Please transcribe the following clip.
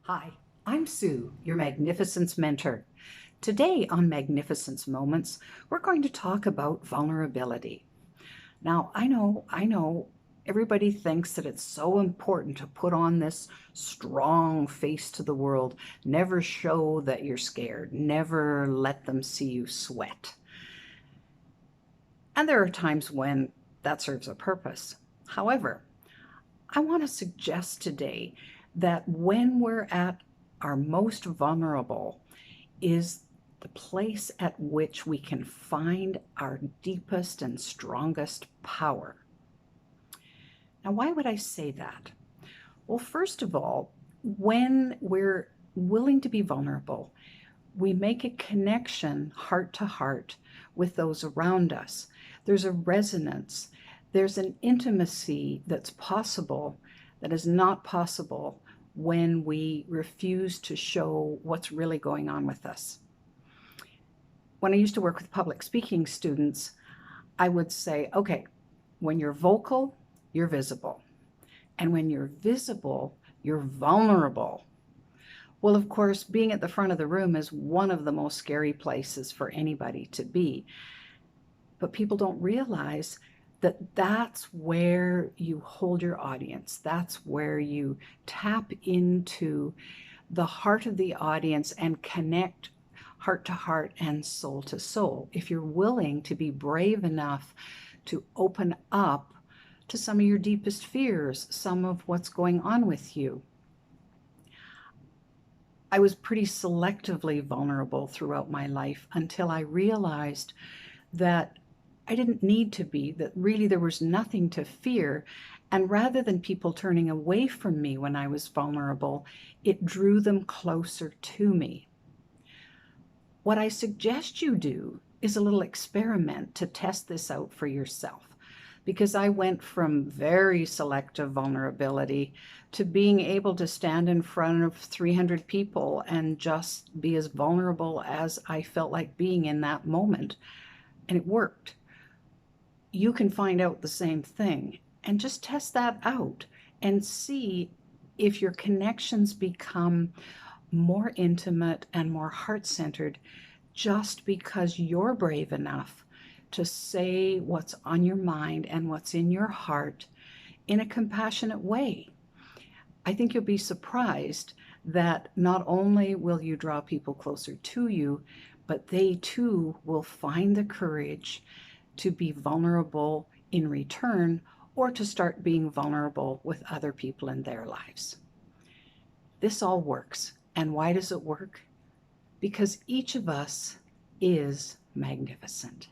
Hi, I'm Sue, your Magnificence mentor. Today on Magnificence Moments, we're going to talk about vulnerability. Now, I know everybody thinks that it's so important to put on this strong face to the world, never show that you're scared, never let them see you sweat. And there are times when that serves a purpose. However, I want to suggest today that when we're at our most vulnerable is the place at which we can find our deepest and strongest power. Now, why would I say that? Well, first of all, when we're willing to be vulnerable, we make a connection heart to heart with those around us. There's a resonance, there's an intimacy that's possible that is not possible when we refuse to show what's really going on with us. When I used to work with public speaking students, I would say, okay, when you're vocal, you're visible. And when you're visible, you're vulnerable. Well, of course, being at the front of the room is one of the most scary places for anybody to be. But people don't realize that that's where you hold your audience. That's where you tap into the heart of the audience and connect heart to heart and soul to soul. If you're willing to be brave enough to open up to some of your deepest fears, some of what's going on with you. I was pretty selectively vulnerable throughout my life until I realized that I didn't need to be, that really there was nothing to fear. And rather than people turning away from me when I was vulnerable, it drew them closer to me. What I suggest you do is a little experiment to test this out for yourself. Because I went from very selective vulnerability to being able to stand in front of 300 people and just be as vulnerable as I felt like being in that moment. And it worked. You can find out the same thing and just test that out and see if your connections become more intimate and more heart-centered just because you're brave enough to say what's on your mind and what's in your heart in a compassionate way. I think you'll be surprised that not only will you draw people closer to you, but they too will find the courage to be vulnerable in return or to start being vulnerable with other people in their lives. This all works. And why does it work? Because each of us is magnificent.